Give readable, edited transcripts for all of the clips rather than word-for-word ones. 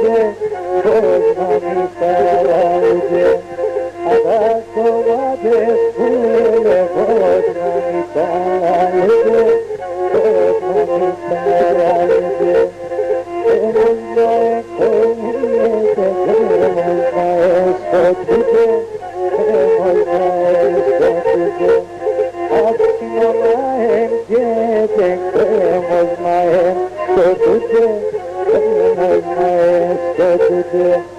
ludzie, poznani cała ludzie, a tak to ładzie wspólnie, poznani cała ludzie, poznani cała ludzie. Można komuniekę, można spoczycie, można spoczycie, a przyjmowałem dziecię, można spoczycie, można spoczycie.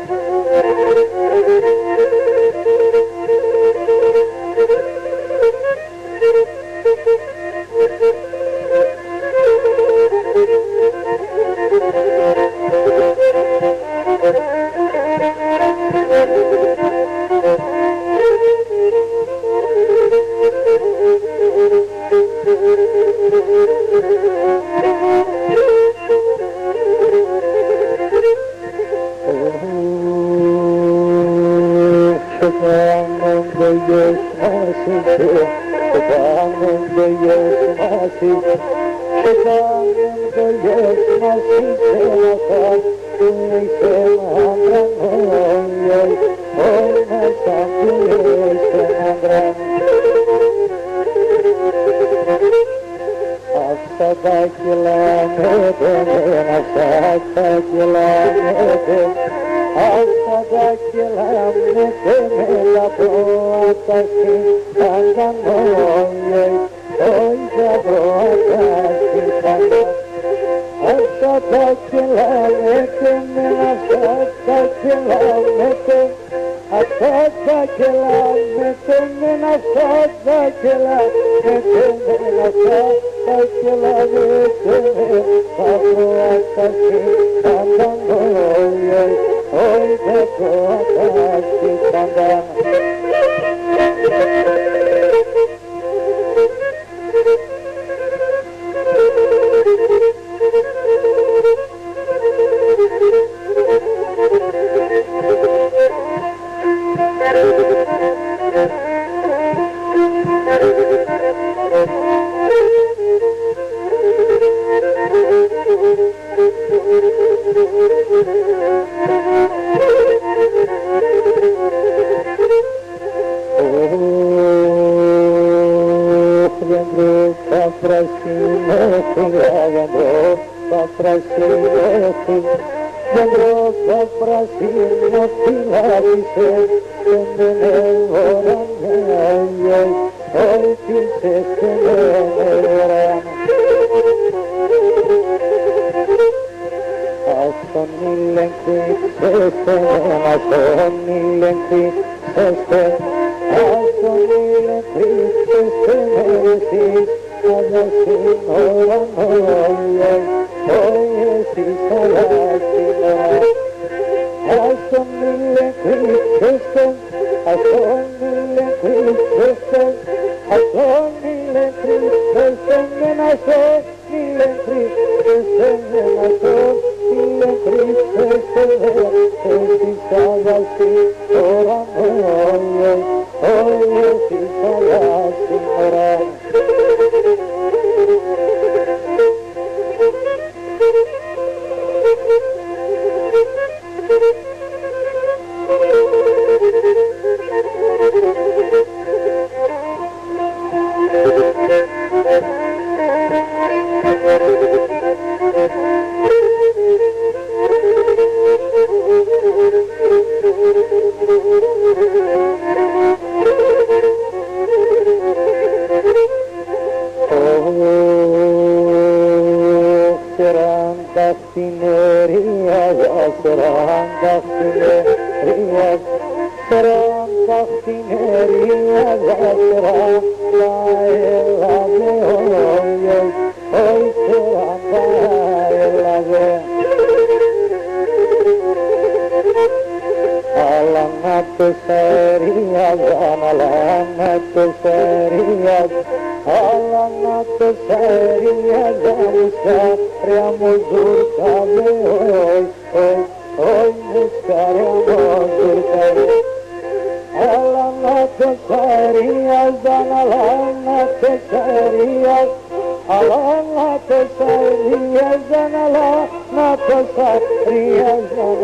Ria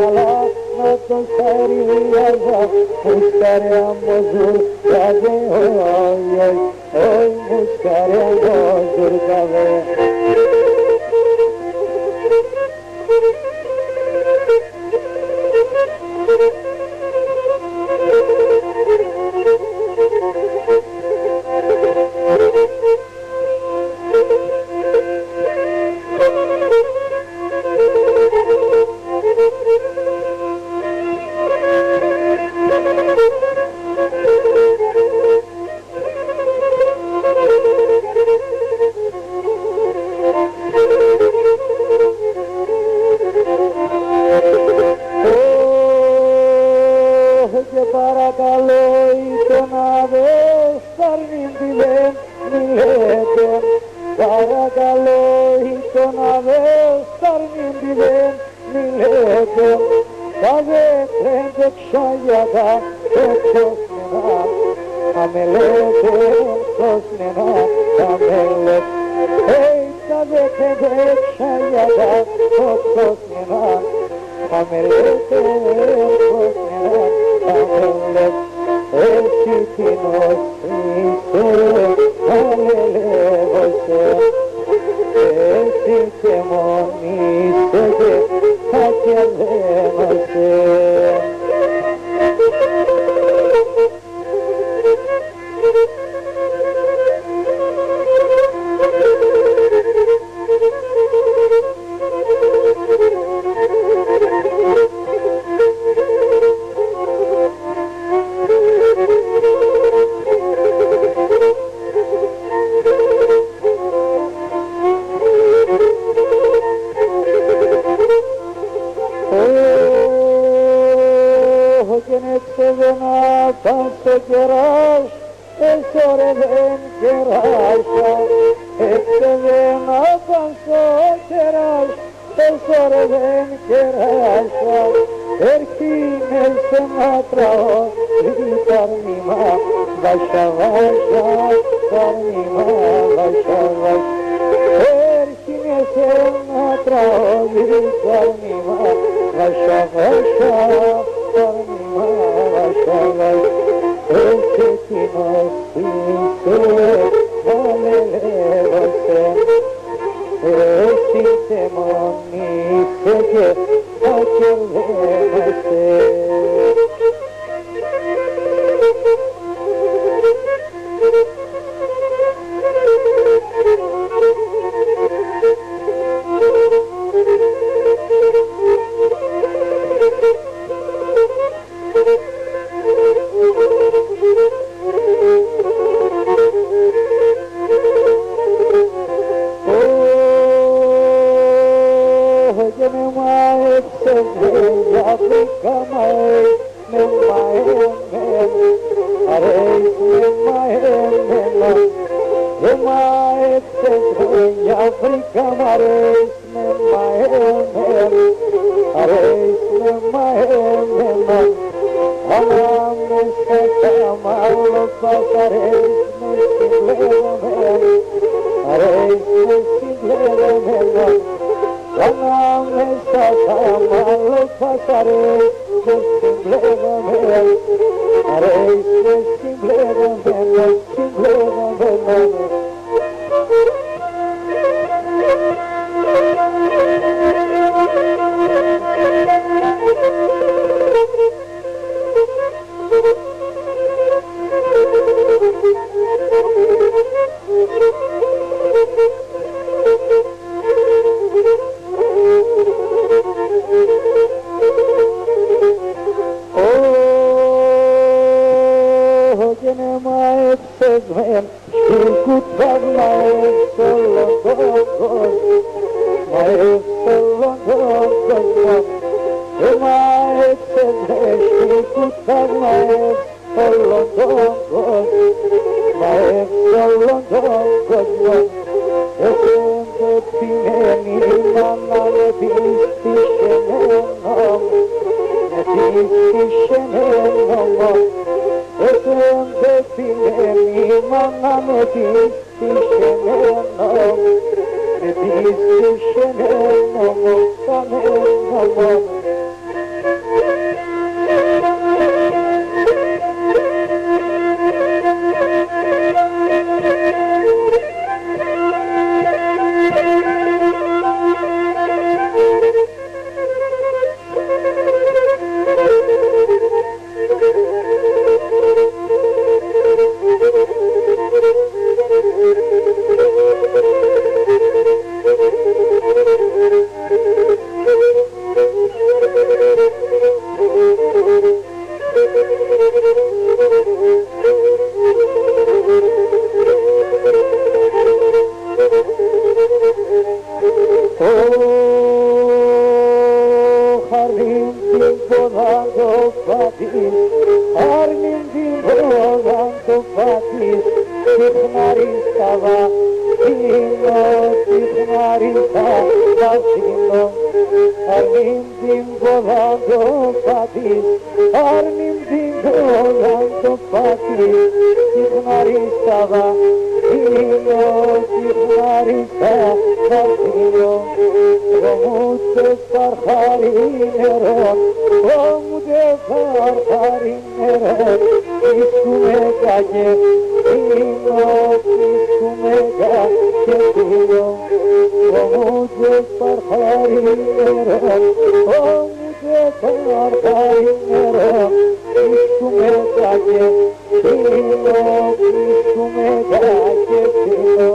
αλλά να το σαριάζα, μουσκάρια μου ζουρκάδε, oi, μουσκάρια μου ζουρκάδε. Και παρακαλώ είτε να δες παρνίντι δεν μιλέτε, παρακαλώ είτε να δες παρνίντι δεν μιλέτε, τα δε τρέντε ξαγιάτα εκτός νερά, να με λέτε εκτός νερά, να με λέτε, τα δε τρέντε ξαγιάτα εκτός νερά, να με λέτε εκτός νερά, εσύ την οσύσε, αλελεύωσε, εσύ και μονίσε και θα κερδένωσε. Πας στο κεράς, εσύ ρε δεν κεράσια, έτσι δεν πας στο κεράς, εσύ ρε δεν κεράσια, έρχινε σε μάτραο, παρνήμα, βάσια βάσια, παρνήμα, βάσια βάσια, έρχινε σε μάτραο, παρνήμα, βάσια βάσια, παρνήμα, βάσια βάσια, εσύ την οσύσε, αλελεύωσε, εσύ και μονίσε και θα κερδένασε. Και με μάεψες η Αφρικά με μαέμεν, αρέσει με μαέμεν, με μάεψες η Αφρικά αρέσει με μαέμεν, αρέσει με μαέμεν, ανάμεσα τα μάλλοντας αρέσει με συμπλέγομεν, αρέσει με συμπλέγομεν, ανάμεσα τα μάλλοντας αρέσει με συμπλέγομεν, αρέσει με συμπλέγομεν, συμπλέγομεν. Σεσμέν, σκουρκούτ βαγμαές όλον τον κόσμο, μαές όλον τον κόσμο, μαές σεσμέν, σκουρκούτ βαγμαές όλον τον κόσμο, μαές όλον τον κόσμο, εσέν το πιμένει μάνα με πίστησεμένο, με πίστησεμένο, εσέν το πιμένει μάνα με πίστησεμένο, με πίστησεμένο, σαμένο, Armin din volando fatis, Armin din volando fatis, Tihnaristava, Tino, Tihnaristava, Tino. Armin din volando fatis, Armin din volando fatis, Tihnaristava, Tino, Tihnaristava, Tino. Romude farharineron, Romude farharineron, Iskume gaje, Tino, Iskume gaje, Tino. Romude farharineron, Romude farharineron, Iskume gaje, Tino, Iskume gaje, Tino.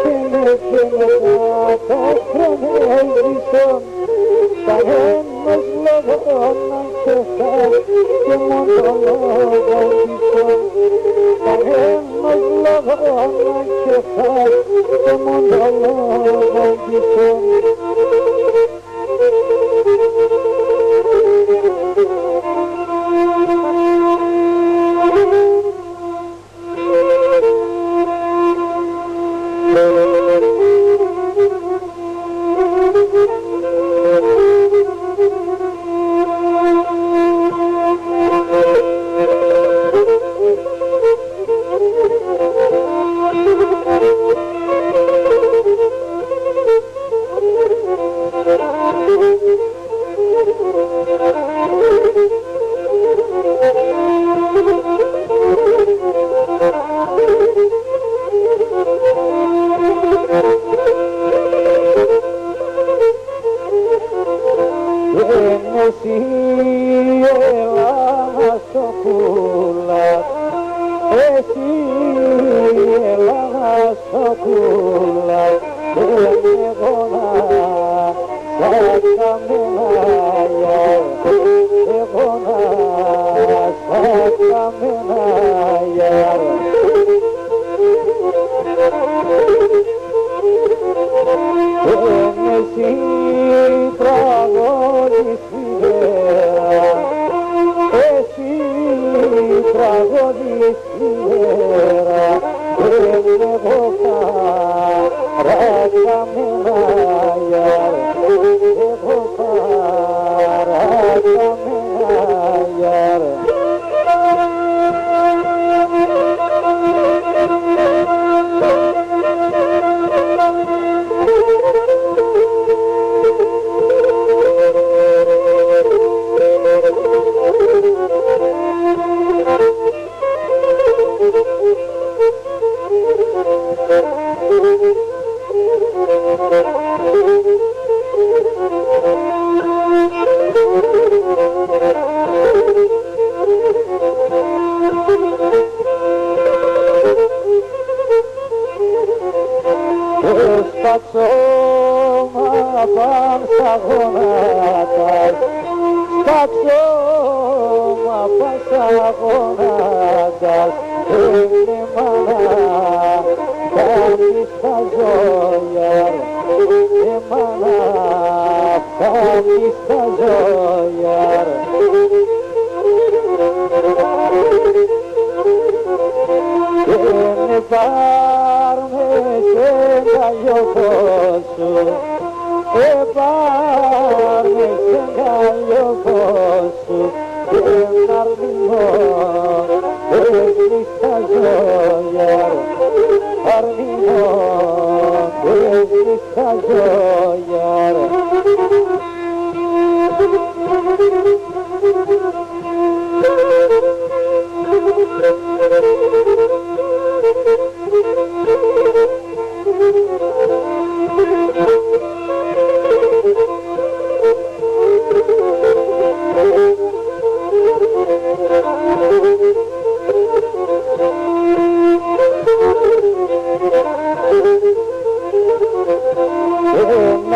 και μετά το χρόνο έζησον κανένας λόγος να ξεχάς και μόνο λόγο ζησον κανένας λόγος να ξεχάς και μόνο λόγο ζησον. Εσύ Ελλάδα στο πουλάς, εσύ Ελλάδα στο πουλάς, εγώ να σαν καμενάγια, εγώ να σαν καμενάγια. Εσύ τραγώδης ημέρα, εσύ τραγώδης ημέρα, εγώ παρακαμενάγια, εγώ παρακαμενάγια. Στα ψώμα παν στα γόνατα, στα ψώμα παν στα γόνατα, είναι μάνα φτάνει στα ζώια, είναι μάνα φτάνει στα ζώια. Και πάρμε σε καλλιοπό σου, πάρμε σε καλλιοπό σου, και αρνημό πέσμι στα ζώια, αρνημό πέσμι στα ζώια.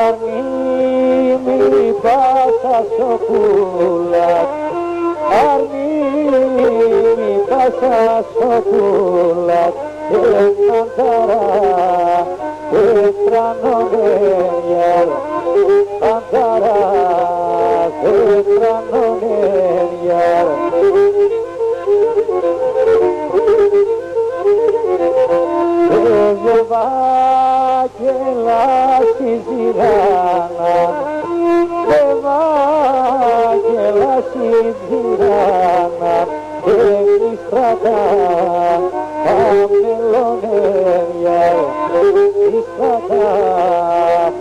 Αρνήμη πάσα σοκούλας, αρνήμη πάσα σοκούλας, έναν ταρά πετρανομέρια, ανταρά πετρανομέρια. Ευαγγελάς η ζηράνα, Ευαγγελάς η ζηράνα, και η στρατά παμελονέρια, η στρατά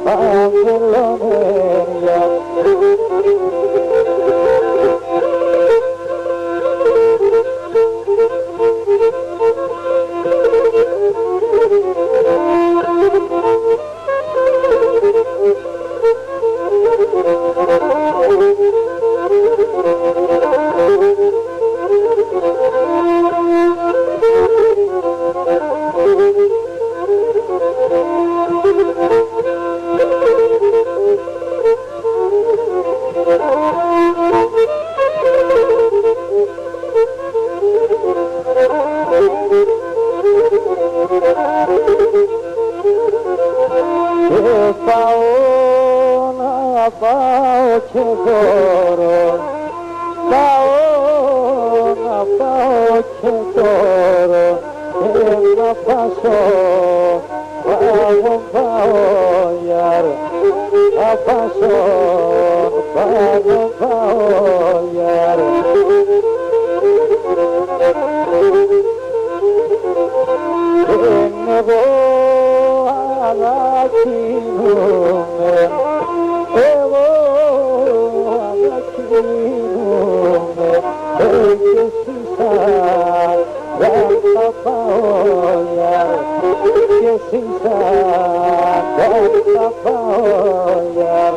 παμελονέρια. πάω και δώρο, να πάω και δώρο, να πάσω, πάω γιαρ, να πάσω, πάω γιαρ. Εγώ ανακοινούμαι, εγώ ανακοινούμαι, και εσύ σαν δεν θα πάω γιαρ, και εσύ σαν δεν θα πάω γιαρ.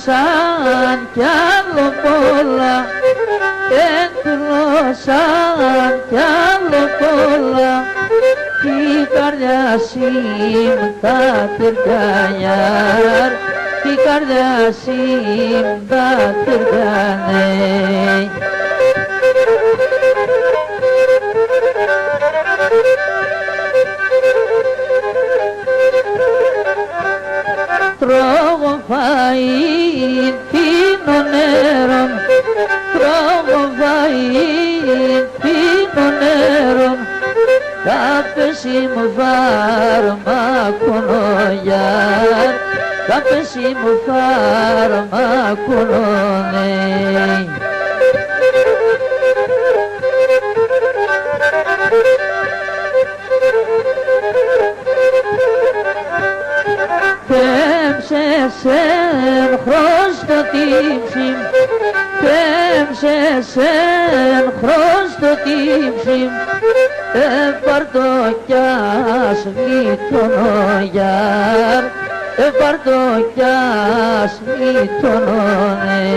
Σαν κι άλλο πολλά, έτρω σαν κι άλλο πολλά κι η καρδιά σύμπτα τυρκανιάρ κι η καρδιά σύμπτα τυρκανέ. Τρώγω φαΐν, πίνω νερόν, τρώγω φαΐν, πίνω νερόν, κάπεση μου φάρμακονογιάρ, κάπεση μου φάρμακονονέ. Πέμψεσεν χρόστο τύψιμ, πέμψεσεν χρόστο τύψιμ, πάρτο κι ας λιτωνογιάρ, πάρτο κι ας λιτωνονέ.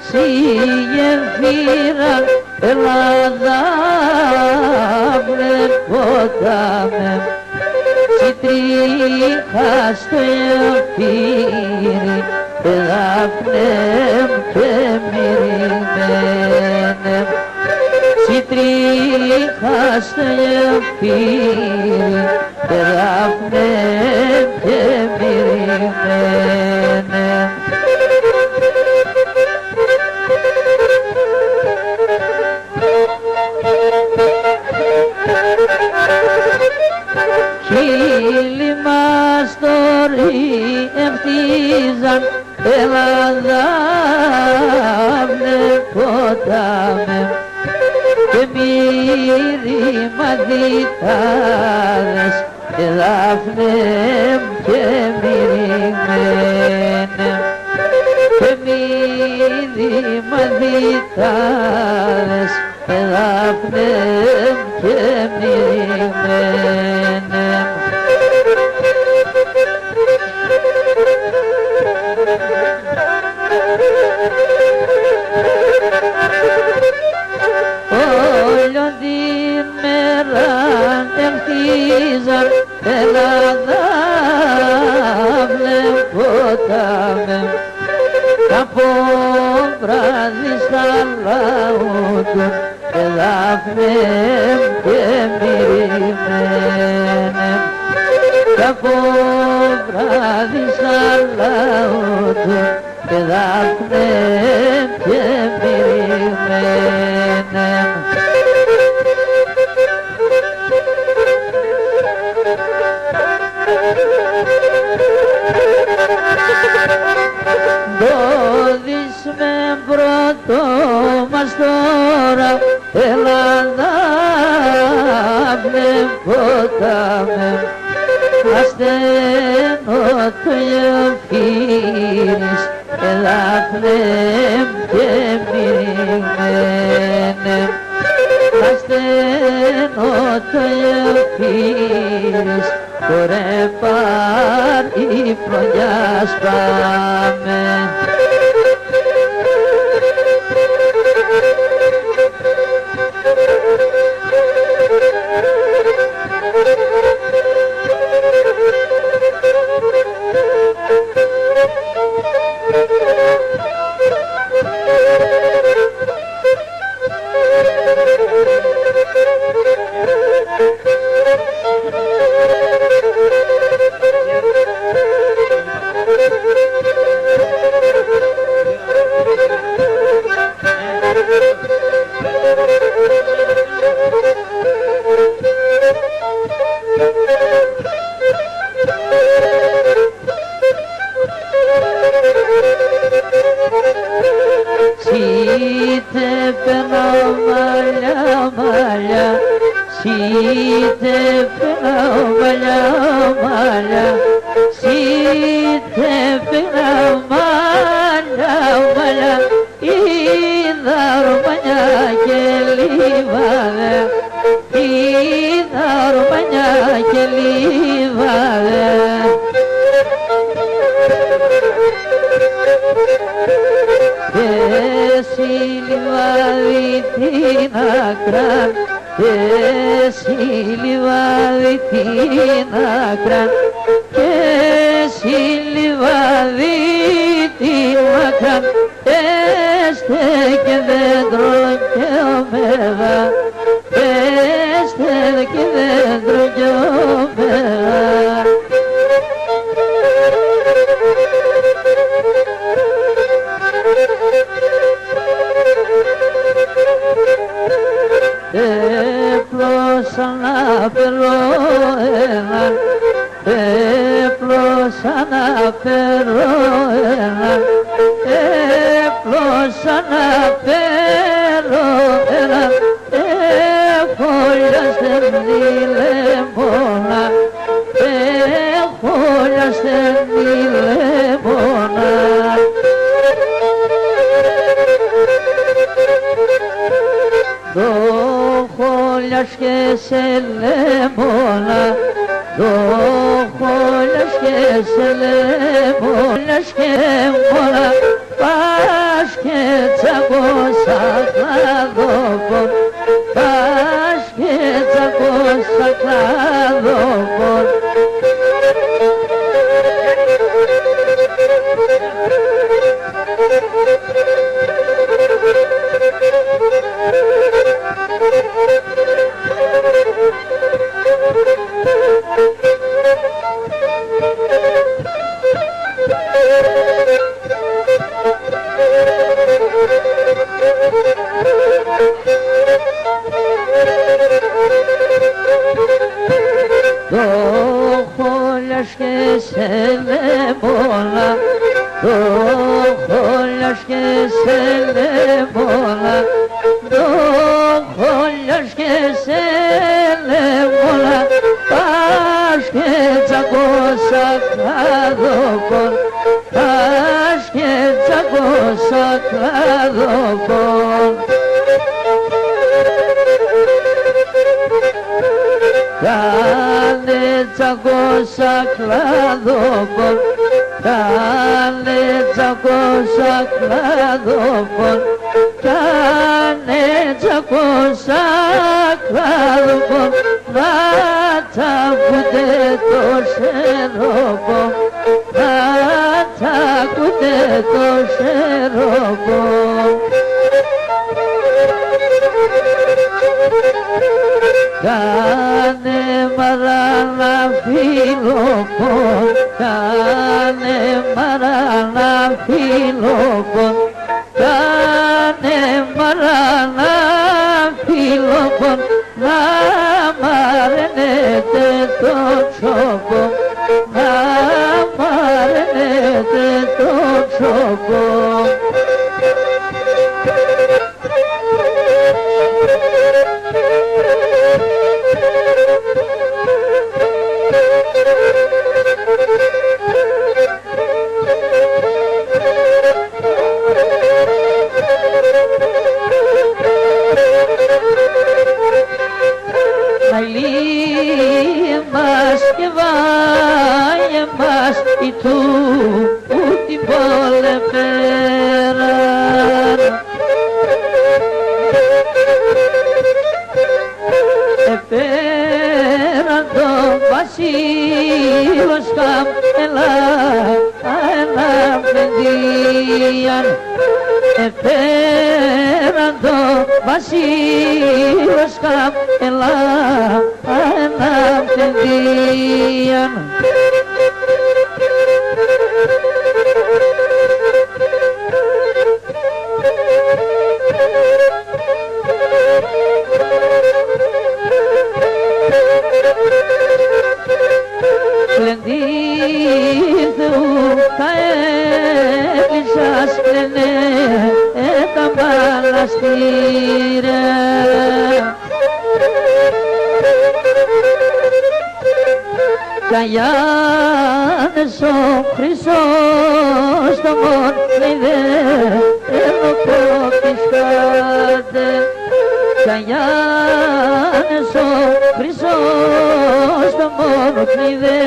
Σιγεφύραν, Ελλάδα βλέπονταμε, σιτρίχα στο εφήρι, δάφνεμ και μυριμένεμ, σιτρίχα στο εφήρι, δάφνεμ και μυριμένεμ. Χείλη μας τωρί ευτίζαν, Ελλάδα βλέπονταμε και μύριμα διτάδες και δάφνεμ και μυριμένεμ και μύριμα διτάδες και δάφνεμ και μυριμένεμ. Όλον την μέρα ευτίζαν, Ελλάδα βλέπονταμε, από βράδυ στα λαούτων και δάφνεμ και μυριμένεμ, από βράδυ στα λαούτων και δάφνεμ και μυριμένεμ. Δώδεις με πρώτο μας τώρα, Ελλάδα βλέπονταμε, ασθενό το εφήρις και δάφνεμ και μυριμένεμ, ασθενό το εφήρις, κορέ πάρει φρονιάς πάμε. μάλια, σιτεύγα μάλια, είδα ορμανιά και λιβάδε, είδα ορμανιά και λιβάδε. Και εσύ λιβάδι την άκραν, και εσύ λιβάδι την άκραν, και εσύ λιβάδι την άκραν, έστε και δέντρο και ομέγα, έστε και δέντρο και ομέγα. Έπλωσα να φέρω έναν, έπλωσα να φέρω έναν, έπλωσα να φέρω έναν, έχω στενή λεμόνα, έχω στενή λεμόνα. Το χόλιας και σε λεμόνα, το χόλιας και σε λεμόνα, και μόνα, πας και τσακώσα κλαδόπον, πας και τσακώσα κλαδόπον. Το χόλιας και σε λεμόνα, το χόλιας και σε λεμόνα, το χόλιας και σε λεμόνα, πας και τσακώσα κλαδόπον, πας και τσακώσα κλαδόπον. Κάνε τσακώσα κλαδόπον, κάνε τσακώσα κλαδόπον, κάνε τσακώσα κλαδόπον, να τσακούτε το σερόπο, να τσακούτε το σερόπο. Κάνε μαράνα φιλοπον, κάνε μαράνα φιλοπον, κάνε μαράνα φιλοπον, να μαρενέτε το τσόπο, να μαρενέτε το τσόπο. Μας και βάει μας η του την πολεφέραν. Εφέραν το βασίλος χαμελά ένα παιδίαν. Εφέραν το βασίλος χαμελά ένα παιδίαν. Πλεντήθου τα έκλεισας πλενέ τα μοναστήρια. Καγιάνες ο Χρυσόστομον κλειδέ ενώ κόκκις κάτε. Καγιάνες ο Χρυσόστομον κλειδέ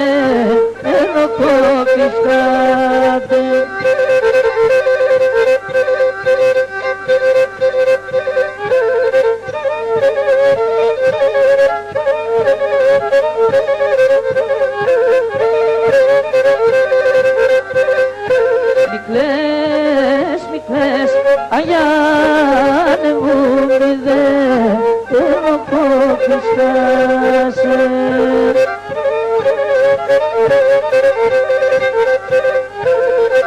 ενώ κόκκις κάτε. Μη κλαις, Αγιάννε μου μη δε ενώ κόκκις κάσε.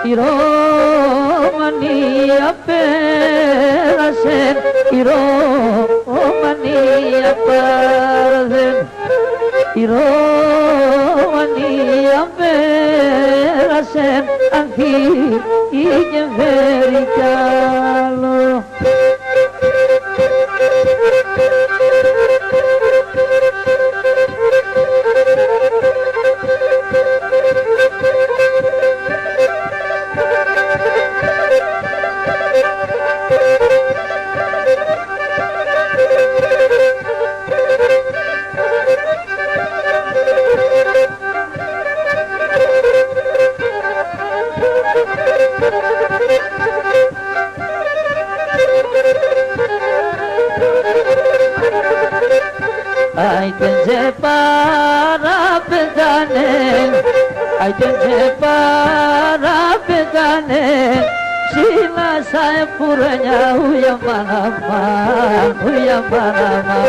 Η Ρωμανία πέρασε, η Ρωμανία πάρδεν, η Ρωμανία πέρασε, αν φύγει και φέρει κι άλλο. Άιτε και παραπετάνε, άιτε και παραπετάνε, ψηλά σα επουρανιά ουια μαναμά, ουια μαναμά.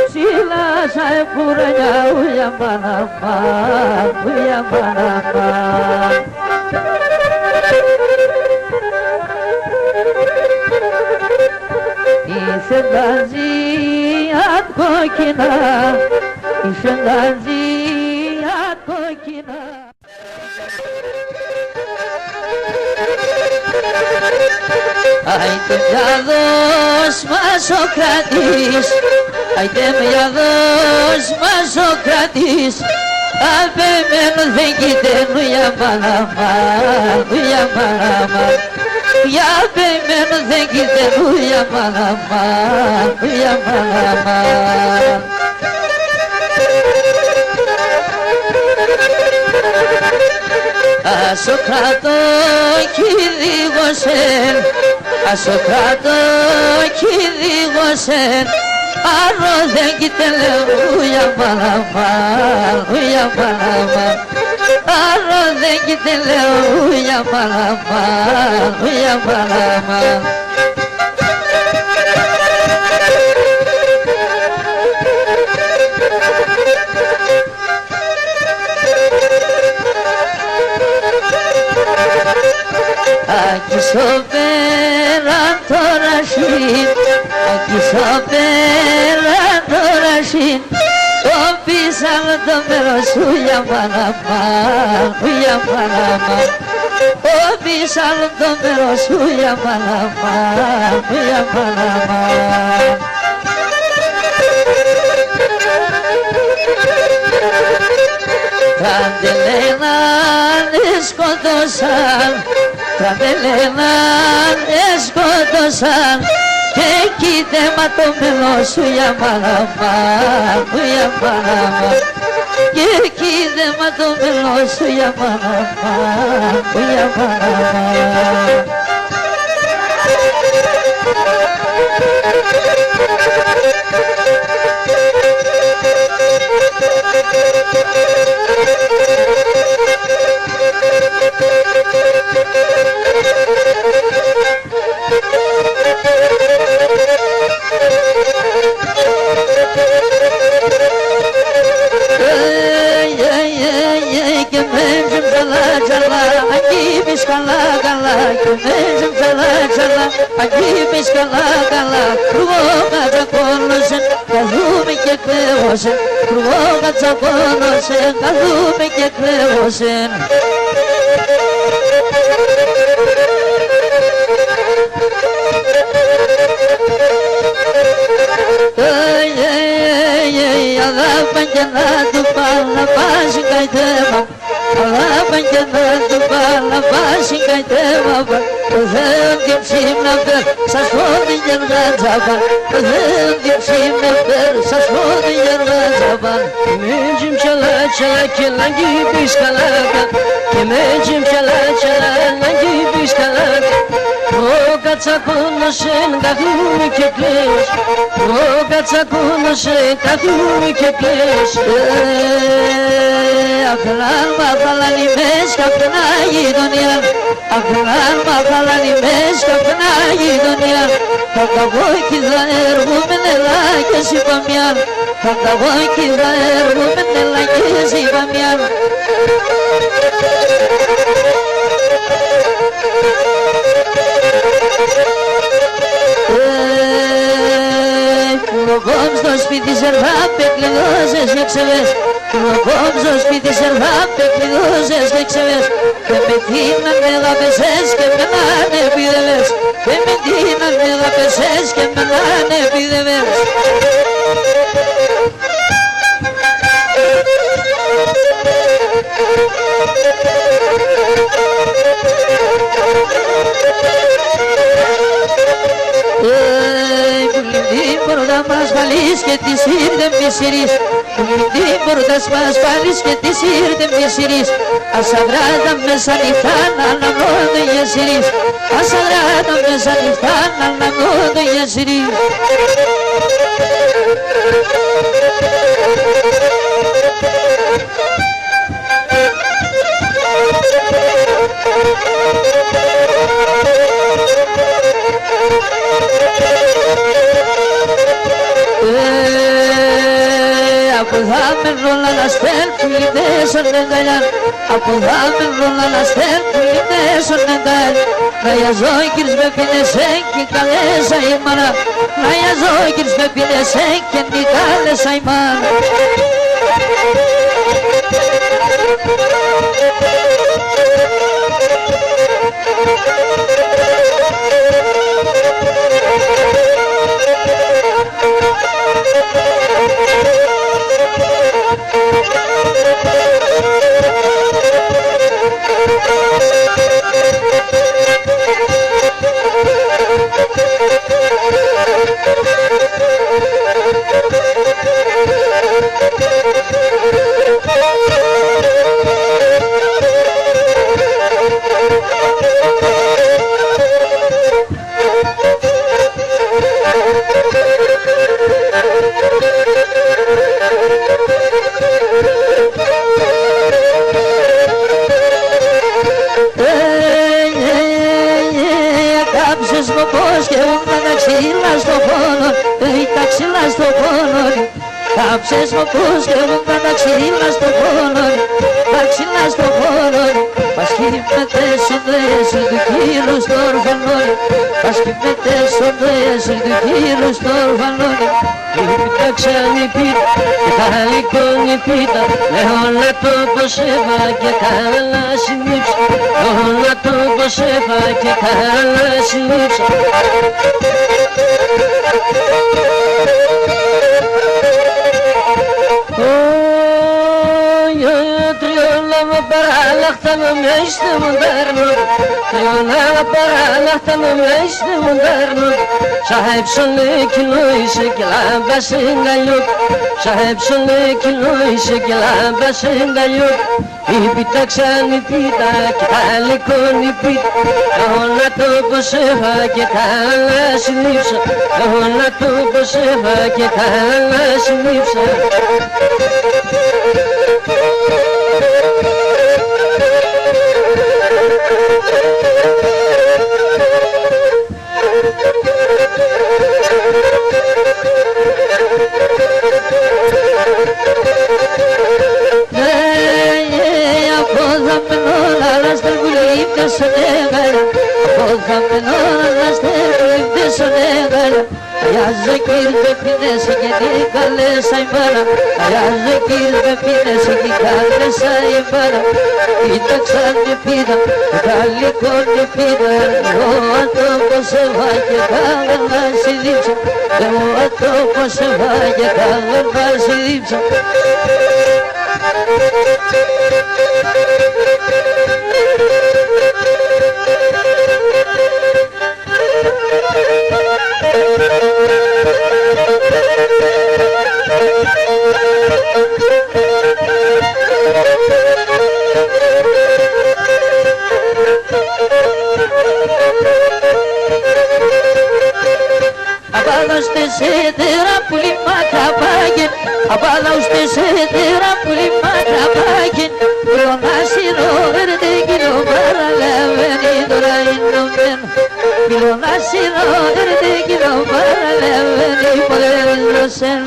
Ψηλά σα επουρανιά ουια μαναμά, ουια μαναμά. Είσαι νταζιάτ κόκκινα, είσαι νταζιάτ κόκκινα. Άιτε μιαδός μας ο κρατής, άιτε μιαδός μας ο κρατής, απεμένου δεν κοιταίνου για μαναμά, για μαναμά. Για πεμένου δεν κοιταίνου για μαναμά, για μαναμά. Άσο κρατώ κι δίγωσεν, άσο κρατώ κι δίγωσεν, άρο δεν κοιταίνου για μαναμά, για μαναμά. Άρα δεν κοιτελέω για μαναμά, για μαναμά. Άκισω πέραν τώρα συν, άκισω πέραν τώρα συν, πίσαν το μέρος σου για μαναμά, για μαναμά. Πίσαν το μέρος σου για μαναμά, για μαναμά. Τραντελένα σκότωσαν, τραντελένα σκότωσαν, και εκεί δεματωμένο σου για μαναμά, για μαναμά. Και εκεί δεματωμένο σου για μαναμά, για μαναμά. Και μέντζεμ τσαλά τσαλά, αγγίπεις καλά καλά. Και μέντζεμ τσαλά τσαλά, αγγίπεις καλά καλά. Κρουβόγα τσακώνωσεν, καθούμε και κλαίωσεν. Κρουβόγα τσακώνωσεν, καθούμε και κλαίωσεν. αγάπαν και να του παλαβάσει καητεύα. Αγάπαν και να του παλαβάσει καητεύα. Το Θεό την ψήμνα φέρ, σας φώτη γεργά τζαβάν. Το Θεό την ψήμνα φέρ, σας φώτη γεργά τζαβάν. Mecim çala çala kelangi biskalaka. Mecim çala çala langi biskalaka. Roga çakunaşen dağını kekleş. Roga çakunaşen dağını kekleş. Akılan makalan imeş kapına gidonyan. Akılan makalan imeş kapına gidonyan. Kaka boy kizaner bu menela kesipamyan. Kaka boy kizaner bu menela kesipamyan. Κουλοκόμ στο σπίτι σερβάπε κλειδώσες και ξεβές. Κουλοκόμ στο σπίτι σερβάπε κλειδώσες και ξεβές. Και με τίναν με δαπεσές και με νάνε επίδευες. Και με τίναν με δαπεσές και με νάνε επίδευες. Την πόρτα μας ασφαλής και της ήρθε μισηρής. Την πόρτα μας ασφαλής και της ήρθε μισηρής. Ασαγράτα μέσα νυχτά να αναμνώνται για σειρής. Ασαγράτα μέσα νυχτά να αναμνώνται για σειρής. Αποδάμε ρόλα να στέλνουν μέσω νενταλιάν. Αποδάμε ρόλα να στέλνουν μέσω νενταλιάν. Να γιαζόκυρς με πίνεσεν και καλέσα η μάνα. Να γιαζόκυρς με πίνεσεν και καλέσα η μάνα. Κάψες μου πως και ούμνα τα ξύλα στο πόνο. Τα ξύλα στο πόνο. Κάψες μου πως και ούμνα τα ξύλα στο πόνο. Τα ξύλα στο πόνο. Μας κοιμέτες οντές του κύλου στο ορφανό. Μας κοιμέτες οντές του κύλου στο ορφανό. Λυπήτα ξανυπήτα και χαλικόνι πίτα. Όλα το πως έβα και καλά συνήψα. Όλα το πως έβα και καλά συνήψα. Triolama paralaqtama meşte mundarnud. Triolama paralaqtama meşte mundarnud. Sahip şunlik loyse kilan basında yok. Sahip şunlik loyse kilan basında yok. İpitak sani pita kitali koni pita. Ona to poseva kitala sinipsa. Ona to poseva kitala sinipsa. Ayazı girme pinesi gidi kalle saymana Ayazı girme pinesi gidi kalle saymana Pita çanne pita kalli konne pita O atomo se vaya kalın vasilipsa O atomo se vaya kalın vasilipsa Απάλωστε σε τεραπούλη μακραπάγεν Απάλωστε σε τεραπούλη μακραπάγεν Μιλωνάσινο ερτε κοινό παραλαβαίνει τώρα είναι Μιλωνάσινο ερτε κοινό παραλαβαίνει πολερίζωσεν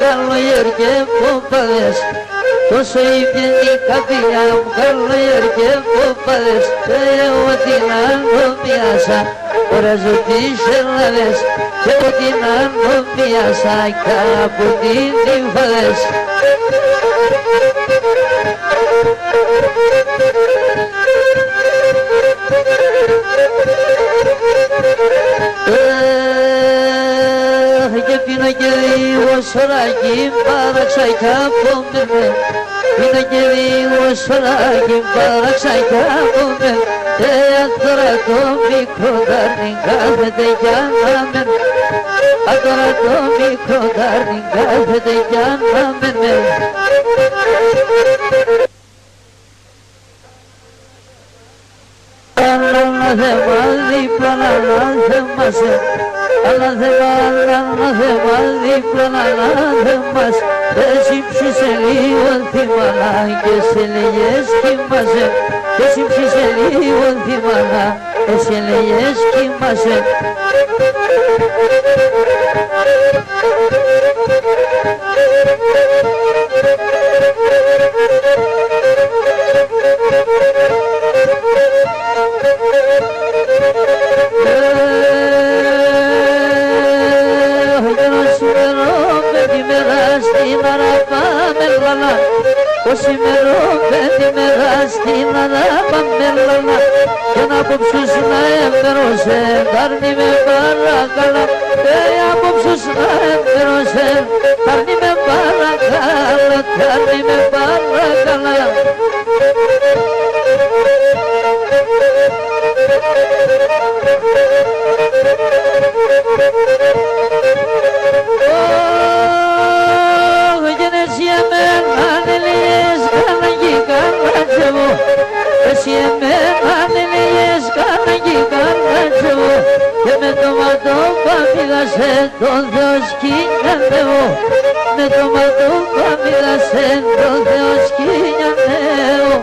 καλοκαίρι και ποπάδες. Τόσο ήπιε η καρδιά μου καλοκαίρι και ποπάδες. Και εγώ την ανομίασα, χωράζω τις Ελλάδες. Και εγώ την ανομίασα κι από την νυμφάδες. Και πίνω και λίγο σωράκι παράξα κι από μένα. Πίνω και λίγο σωράκι παράξα κι από μένα. Και τώρα το μικρό δάρνη κάθεται για να μεν. Τώρα το μικρό δάρνη κάθεται για να μεν. Ανάθεμα δίπλα, ανάθεμα σε. Ανάθεμα δίπλα, ανάθεμα σε. Εσύ ψήσε λίγο θύμανα και σε λέγες κοιμάσαι. Εσύ ψήσε λίγο θύμανα και σε λέγες κοιμάσαι. Σήμερα πέντε μέρα στην ανάπα μελανά. Και να απόψους να έφερωσε, τάρνη με παρακαλά. Και απόψους να έφερωσε, τάρνη με παρακαλά, τάρνη με παρακαλά. Εσύ εμένα δεν λέγες καναγί καρνάτσεβο. Και με το ματώπα μίλασε τον Θεό σκηνιανεύω. Με το ματώπα μίλασε τον Θεό σκηνιανεύω.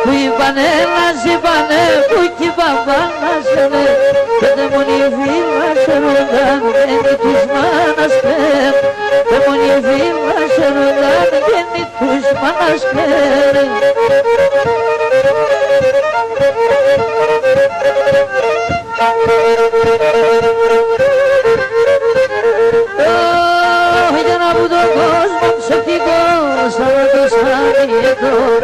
Που είπανε μας είπανε που κι παπάνασανε. Και δε μόνοι φίλας ρωτάν γέννη τους μάνασκερ. Δε μόνοι φίλας ρωτάν γέννη τους μάνασκερ. Για να βγουν τον κόσμο ψευτικός θάνατος αδιαιτών.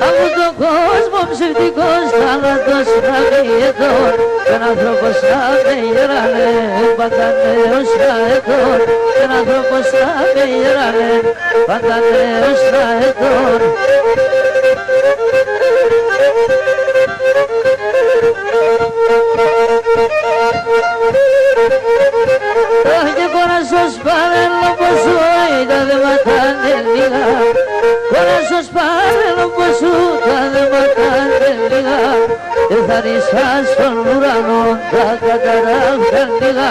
Από τον κόσμο ψευτικός θάνατος αδιαιτών. Κι ο άνθρωπος να με γεράνε πάντα νέος ετών. Κι ο άνθρωπος να με γεράνε πάντα νέος ετών. Και κόρασος παρέλο πως σου τα δε ματάνε λίγα. Κόρασος παρέλο πως σου τα δε ματάνε λίγα. Εθαρίσα στον ουρανό τα καταράχταν λίγα.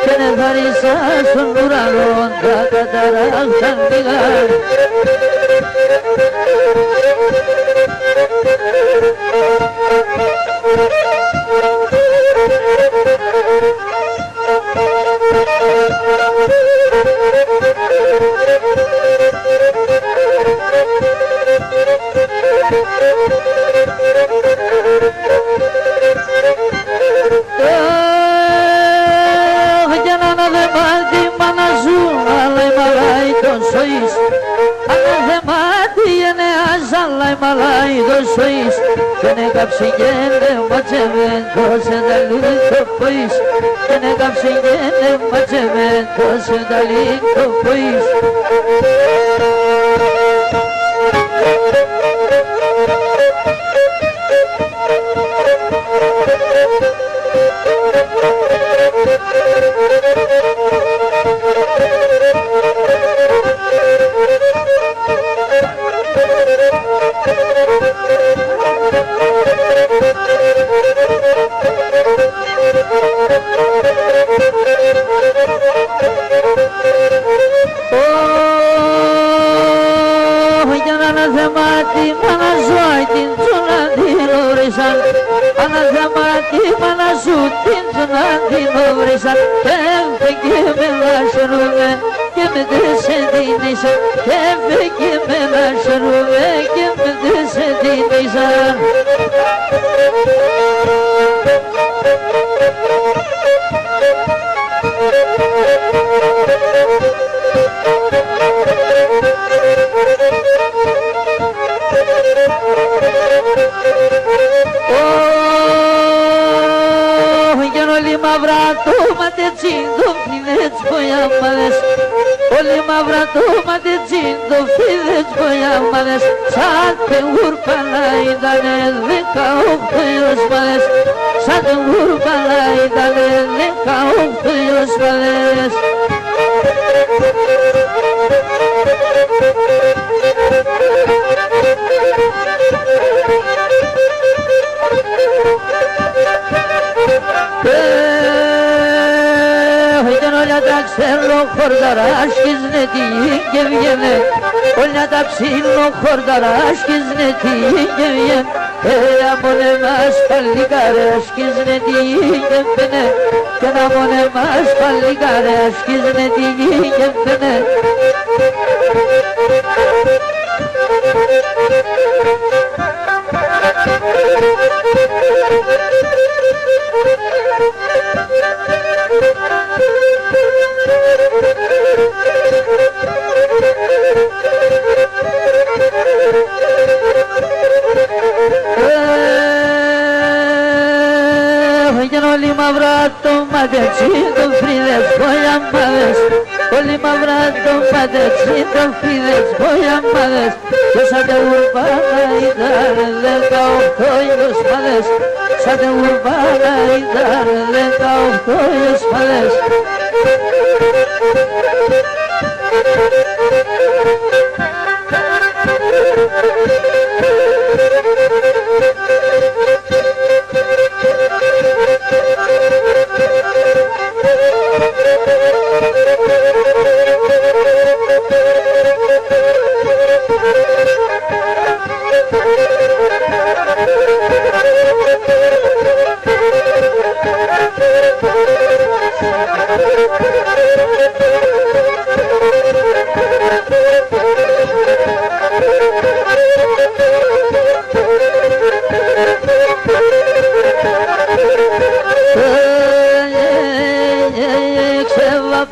Και εθαρίσα στον ουρανό τα καταράχταν λίγα. Για να αναδεμά τη μάνα σου, αλλά η μαλάι τον σοείς. Αναδεμά τη γενεάς, αλλά η μαλάι τον σοείς. Δεν έκαψε και ναι ματσεμέντο, σε δαλή το ποείς. Δεν έκαψε και ναι ματσεμέντο, σε δαλή το ποείς. για να αναθεμάτη μάνα σου την τσούνα την όρισαν, αναθεμάτη μάνα σου την τσούνα την όρισαν, και έφυγε με λάσσερουμε και με τεσσεντίνησαν, και έφυγε με λάσσερουμε και με τεσσεντίνησαν. Όλοι μαύρα το ματετσίντο φίδες ποιάμαδες, όλοι μαύρα το ματετσίντο φίδες ποιάμαδες, σαν την γουρπαλά ήτανε 18 ιωσμάδες, σαν την γουρπαλά ήτανε 18 ιωσμάδες. Τα ξέρω χορταράσκεις ναι τι και βγαίνε, όλα τα ψήλω χορταράσκεις ναι τι και βγαίνε, αμόνε μας παλικαρέσκεις ναι τι και βγαίνε, και αμόνε μας παλικαρέσκεις ναι τι και βγαίνε. Όλοι μαύρα το ματετσί το φρύδες ποιάμαδες, όλοι μαύρα το ματετσί το φρύδες ποιάμαδες, και σαν τα ουρπάνα ήταν 18 ιωσμάδες, σαν τα ουρπάνα ήταν 18 ιωσμάδες.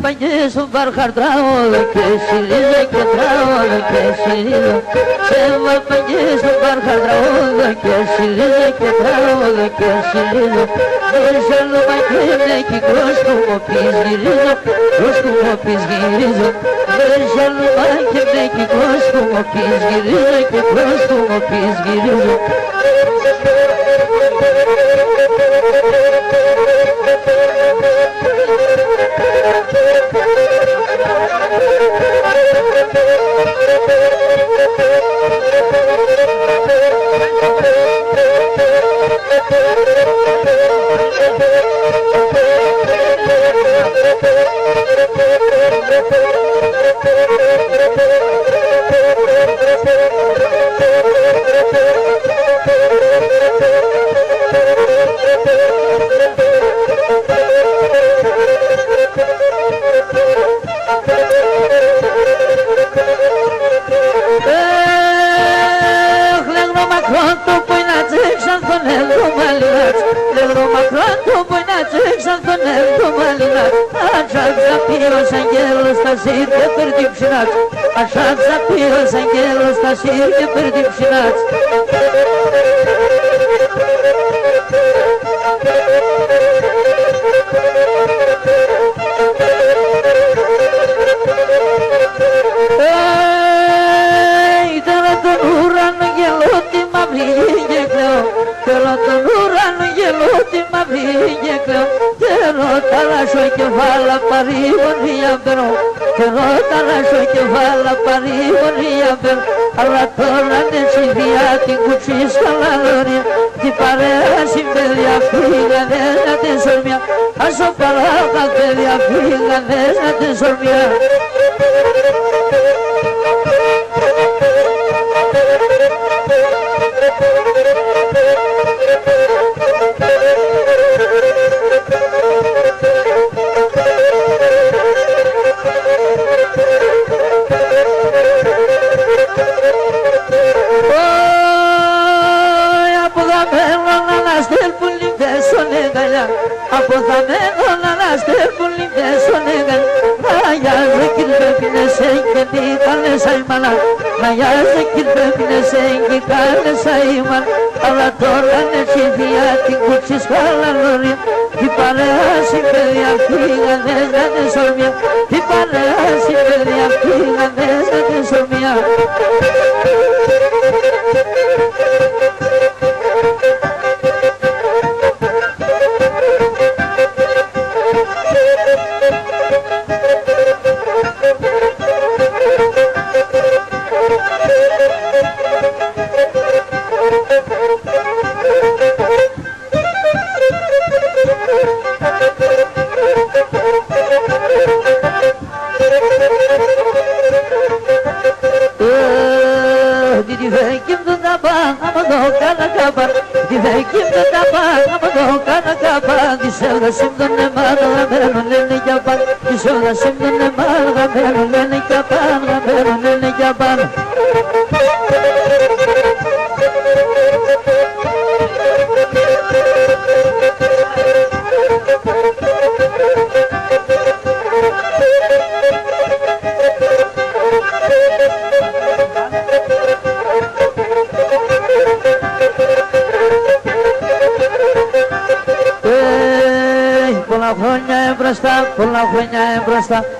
Παγγίσου παρχαρτράωλο και σιλίδα και τράωλο και σιλίδα, σε παγγίσου παρχαρτράωλο και σιλίδα και τράωλο και σιλίδα, δώσε μακρύνε και κρόσκου μου πεις γυρίζω, κρόσκου μου πεις γυρίζω, δώσε μακρύνε και κρόσκου μου πεις γυρίζω και κρόσκου μου πεις γυρίζω. Așa zapiră s-anghelul ăsta și de perdipșinați. Ei, de la tănura nu e l'ultima bringe cleu, de la tănura nu e l'ultima bringe cleu, de rota la șoi che fa la parivo ria però. Che rota lascio che fa la parivoria per alla torre del Silviati cucisca la gloria ti pare si bella figlia della tesormia a sopra la bella figlia della tesormia. στέρπουλιντε σονέγαν Μαγιάζε κυρπέπινε σέγγενη κάλεσα ημαλά Μαγιάζε κυρπέπινε σέγγενη κάλεσα ημαλά Αλλά τώρα είναι χειδιά την κούτσι σκαλαλόρια Τι παρέα συμπέλια φύγανες να την σορμιά Τι παρέα συμπέλια φύγανες να την σορμιά Kishoda simdone malga mero lene japan Kishoda simdone malga mero lene japan Mero lene japan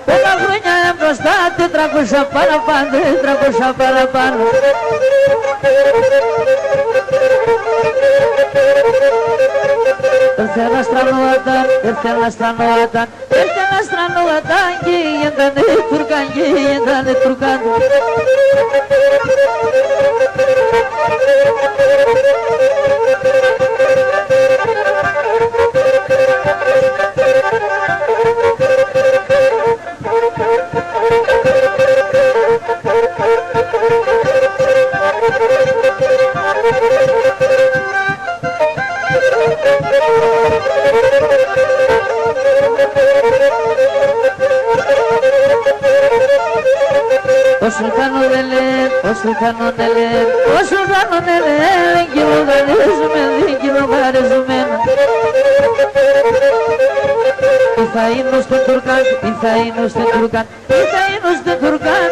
Πολλά χρόνια εμπροστά 400 παραπάνω 400 παραπάνω Ήρθε ένα στρανόταν και έντανε Τουρκάν Ο Σουλτάνο δεν λέει κυλογαρίζουμε Τι θα είναι στον Τουρκάν,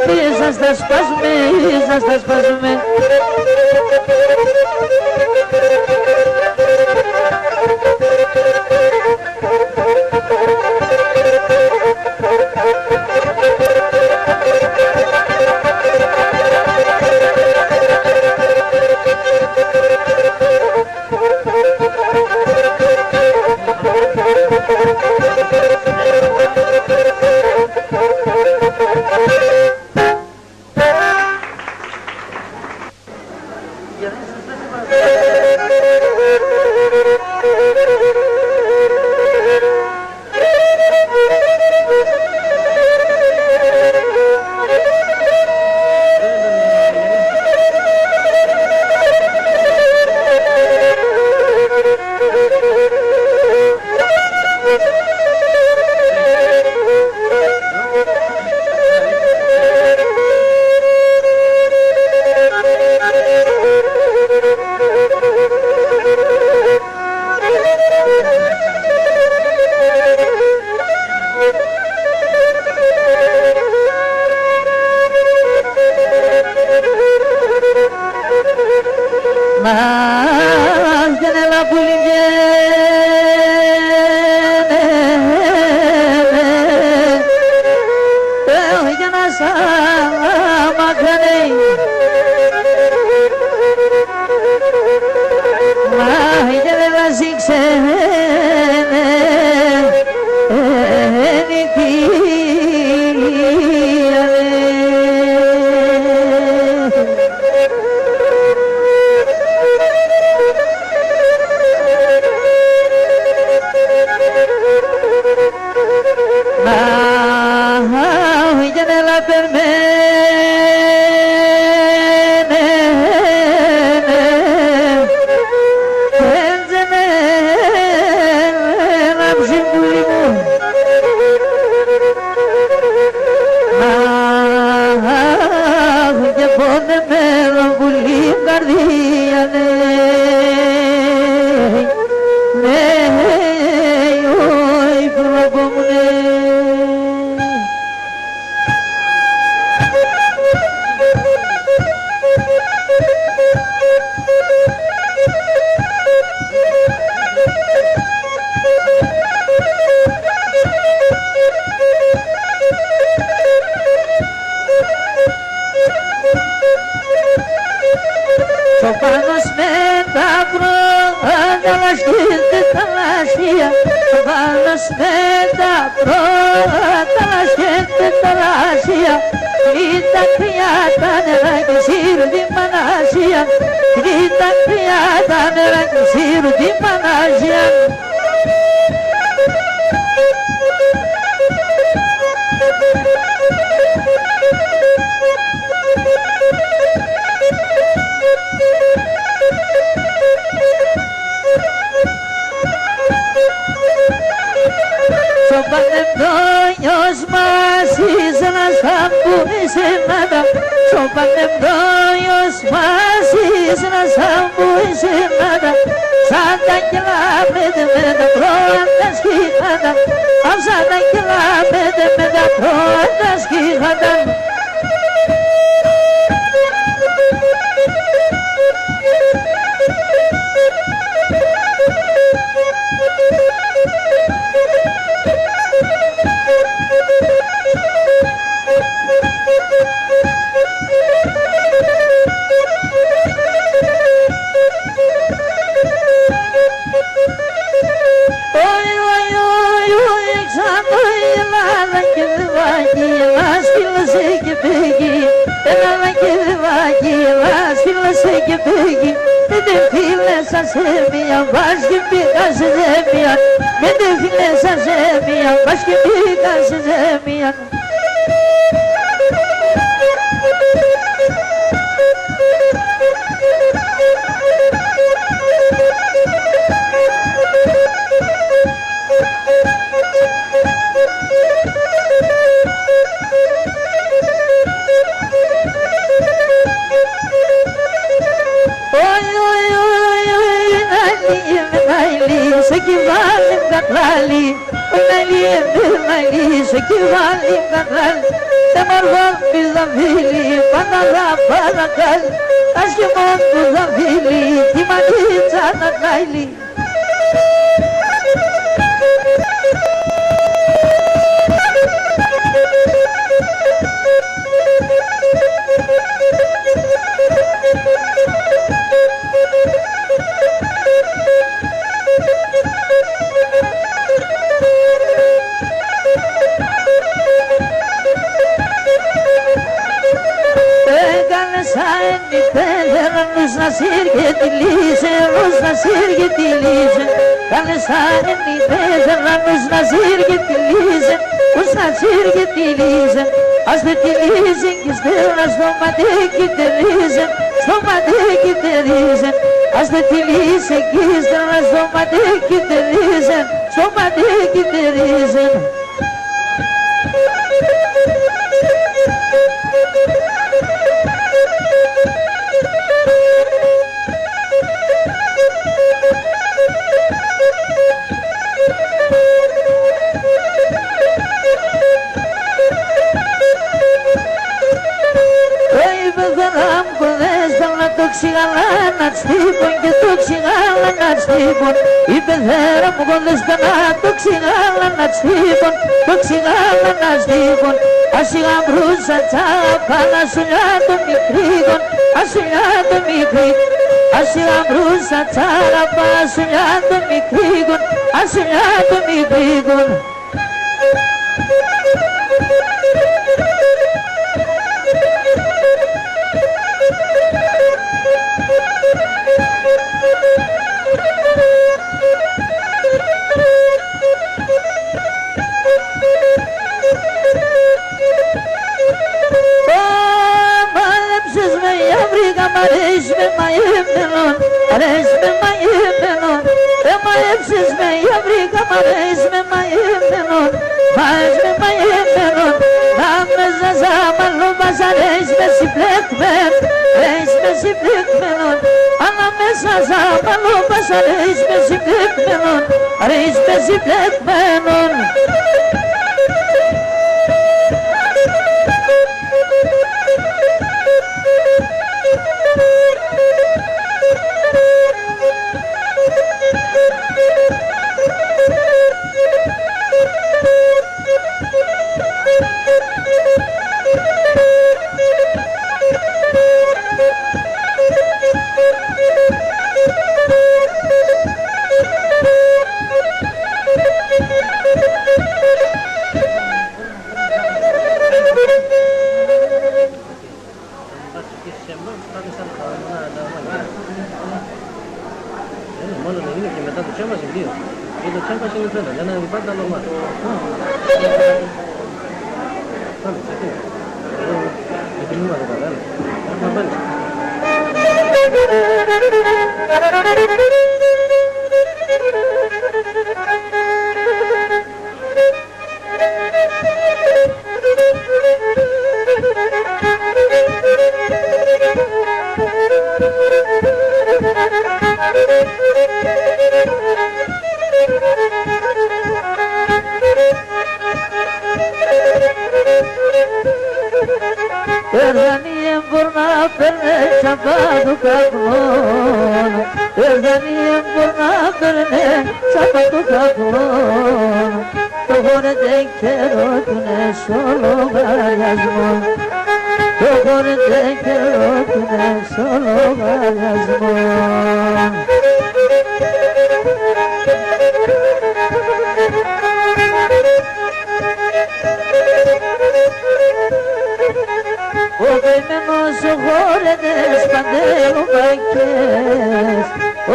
τι σας τα σπάζουμε σκέφτε θαλάσσια πάνω με τα πρώτα σκέφτε θαλάσσια ήταν κρυά τα νερά και σύρου τη Μανάσια ήταν κρυά τα νερά και σύρου τη Μανάσια. Στο πανεπιστήμιος μας είσαι ένας άμπουης εμένα. Στο πανεπιστήμιος μας είσαι ένας άμπουης εμένα. Σαν τα κιλά πέντε με τα πρώτα σχήματα. Σαν τα κιλά πέντε με τα πρώτα σχήματα. Σεμία, βάζ και πήγα σε ζέμια. Με δε φίλες σαν ζέμια, βάζ και πήγα σε ζέμια. Σε κυβάλλει μ' μαλλί, σε κυβάλλει μ' δεν μ' αργώνει δαμβίλη, πάντα παρακάλει, ας και μόνο δαμβίλη, τη μανίτσα να καίλει. Να σύργε τη λύσε, ως να σύργε τη λύσε. Κάνε σαν εννητές, να σύργε τη λύσε, ως να σύργε τη λύσε. Ας δε τη λύσε και στέλνα στο ματέκι τερίζε, στο ματέκι τερίζε. Ας δε τη λύσε και στέλνα στο ματέκι τερίζε, στο ματέκι τερίζε. Ξηγαλάνα τσίπον και το ξηγάλανα τσίπον. Η πεθέρα μου κοντεστά το ξηγάλανα τσίπον, το ξηγάλανα τσίπον. Ασιγά μπρούσα τσάπα να σουλιά το μικρήγον, ασουλιά το μικρήγον. Ασιγά μπρούσα τσάπα να σουλιά το μικρήγον, ασουλιά το μικρήγον. Αρέσει με μαγεμένον, αρέσει με μαγεμένον. Μαέψες με για βρήκα, μ' αρέσει με μαγεμένον, μ' αρέσει με μαγεμένον. Να με ζαζάμαλο, μας αρέσει με συμπλέκμεν, αρέσει με συμπλέκμενον. Αλλά με ζαζάμαλο, μας αρέσει με συμπλέκμενον, αρέσει με συμπλέκμενον. τσάμπας είναι δύο. Και το τσάμπας είναι τρένα, για να είναι πάντα normal. Πάμε, ξεκινά. Έχει νούμερο πάντα, έλα. Να βάλεις. Ερδανία μπορεί να παίρνε τσάμπα του καπνών. Ερδανία μπορεί να παίρνε τσάμπα του καπνών. Το χωρέτε καιρό του είναι στο λογαριασμό. Το χωρέτε καιρό του είναι στο λογαριασμό. Ο δεμένος ο χόρεδες παντελουμακές.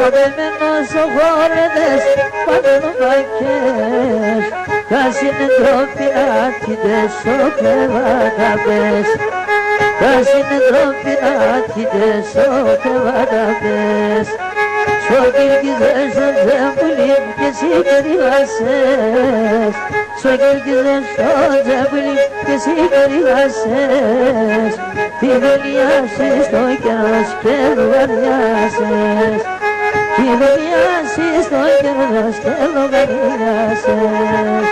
Ο δεμένος ο χόρεδες παντελουμακές. Τα συνεντρόπινα κοίτες ο κρεβάταπες. Τα συνεντρόπινα κοίτες ο κρεβάταπες. Στο κυρκίζες ο τζεμπουλίμ και εσύ περιγάσες. Στο κυρκίζες ο τζεμπουλίμ και εσύ περιγάσες. Τι βελιάσεις το καιρός και λογαριάσες. Τι βελιάσεις το καιρός και λογαριάσες.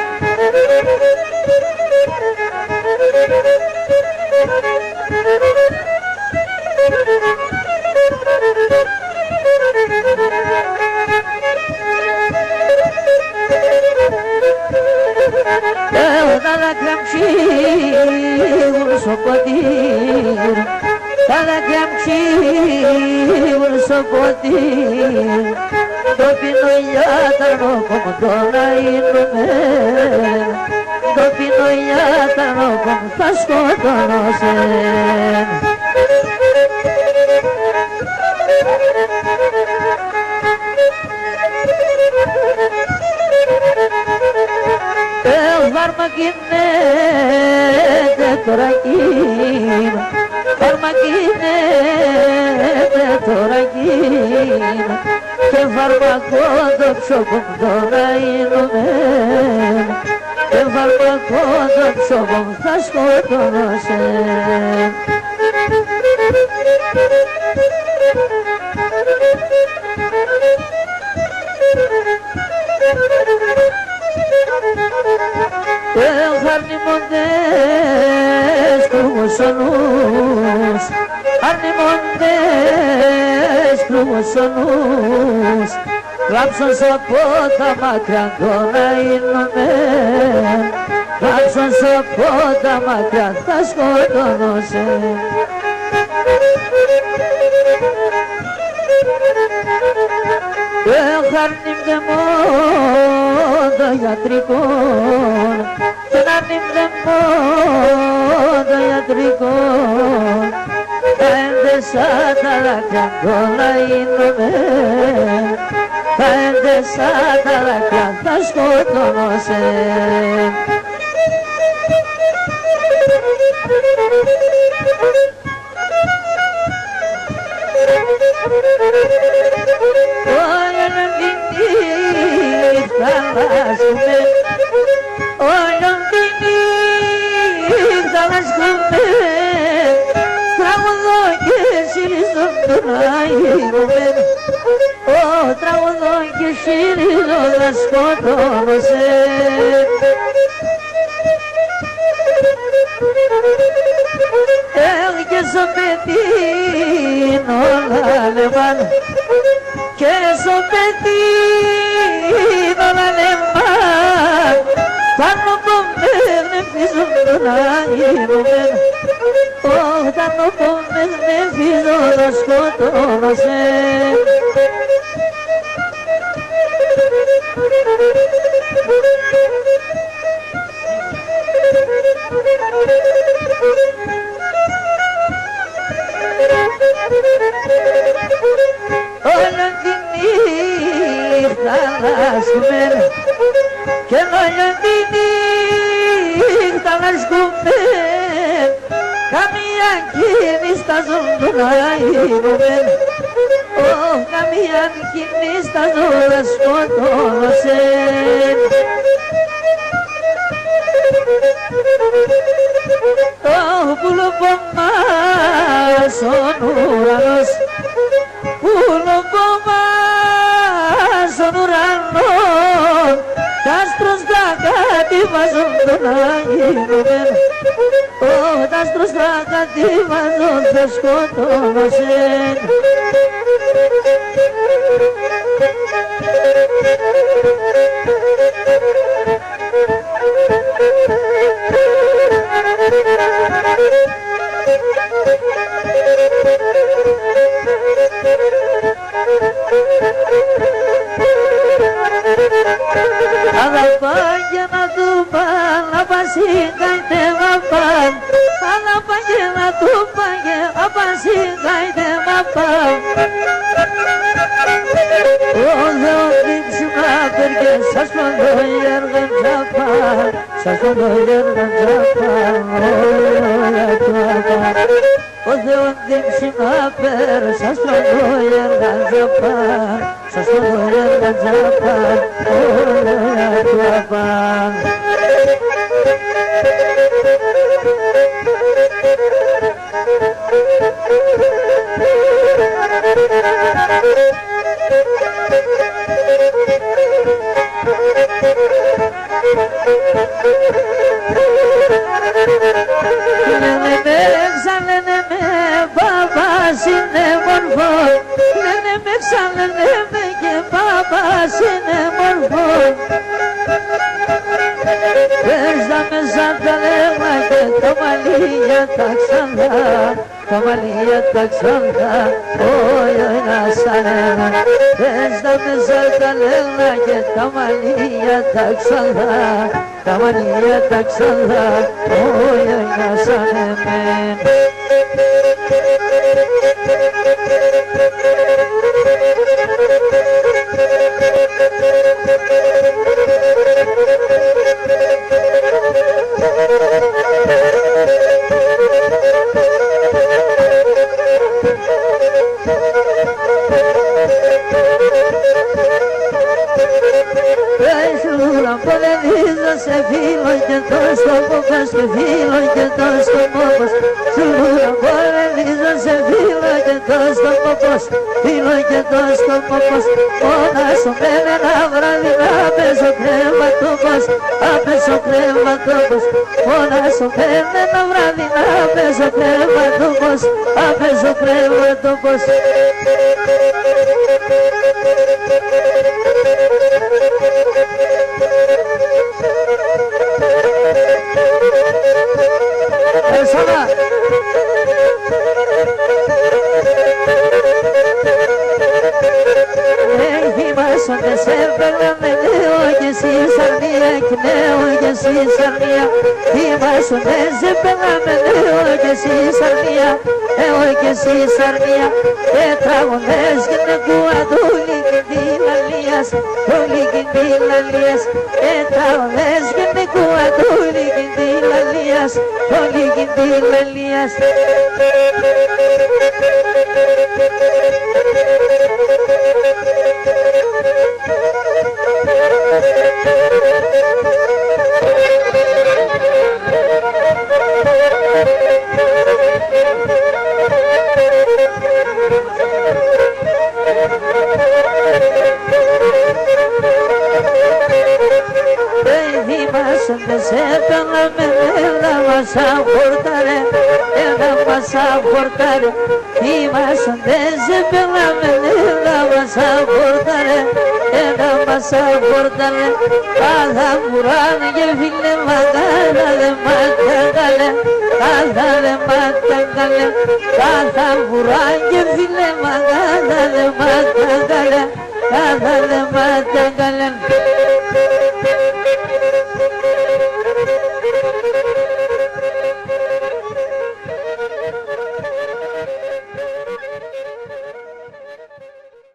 Τα δάκρυα μου ξύγουν στο ποτήρι. Τα δάκρυα μου ξύγουν στο ποτήρι. Το πίνω για τα νόκο το να είνουμε. Το πίνω για τα νόκο θα σκοτώνω σεν. Φαρμακίνεται τώρα κύμα. Φαρμακίνεται τώρα κύμα. Και φαρμακό το ψωκό τώρα είνουμε. Και φαρμακό το ψωκό θα σκοτώνω σεν. Αρνημόντες κρούμουσονούς. Αρνημόντες κρούμουσονούς. Γράψαν από τα μακριά τώρα είνουμε. Γράψαν από τα μακριά θα σκοτώνω σεν. Χαρνίμ μόνο γιατρικών. Χαρνίμ μόνο γιατρικών. Τα έντεσα τα δάκρυα τώρα είνουμε. Τα έντεσα τα δάκρυα θα σκοτώνω σεν. Όλον την νύχτα λάσκουμε. Όλον την νύχτα λάσκουμε. Τραγουδώ και συρίζω τον αίγουμε. Τραγουδώ και συρίζω να σκοτώνω σεν. Και στο παιδί όλα λεμάν. Και στο παιδί όλα λεμάν. Πάνω από με φύζουν τον αίγουμε. Όταν από με φύζω να σκοτώνω σεν. Όλον την νύχτα ασκούμε και λόγια τη νύχτα να ασκούμε καμία κίνη στα ζώνα γίνουμε καμία κίνη στα ζώνα σκοτώνωσε. Το πουλοπό μας ο ουρανός, πουλοπό μας ο ουρανός, τ' άστρος τα κατεβάζουν τον αγίνουμεν, τ' άστρος τα κατεβάζουν θα σκοτώνωσεν. Alapanya na tupan, apasikai te mapan. Alapanya na tupan, apasikai te mapan. Oh, Deus suka pergi sasmando yergan japan, sasmando yergan japan. Oh, Tuhan. Oh, Deus suka pergi sasmando yergan japan, sasmando yergan japan. Oh, Tuhan. Λένε με μπαμπάς είναι μορφόν, λένε με ξαλένε με και μπαμπάς είναι μορφόν. Πες τα μέσα τα λέγα και τα μαλλιά τα ξανά, τα μαλλιά τα ξανά, όχι να σαν ένα. Πες τα μέσα τα λέγα και τα μαλλιά τα ξανά, τα μαλλιά τα ξανά, όχι να σαν εμένα. Σε φίλο και το στομόπος και φίλο και το στομόπος. Σουλούρα πορελίζω σε φίλο και το στομόπος, φίλο και το στομόπος. Μόνα σου μένε ένα βράδυ να παίζω κρέματόπος, απέσω κρέματόπος. Μόνα σου μένε ένα βράδυ να παίζω κρέματόπος, απέσω κρέματόπος. Sana Θυμάσονται σε πέλαμε νέο και εσύ σαρνία και νέο και εσύ σαρνία. Θυμάσονται σε πέλαμε νέο και εσύ σαρνία, νέο και εσύ σαρνία. Τραγωνές και νεκούα του λιγεντήλαλίας, του λιγεντήλαλίας. Τραγωνές και νεκούα του λιγεντήλαλίας, του λιγεντήλαλίας. Se pélame, ela vas a cortare, ela vas a cortare. Y vas a desepélame, ela vas a cortare, ela vas a cortare. Cada murana y el fin de magana de matangale, cada de matangale. Cada murana y el fin de magana de matangale, cada de matangale.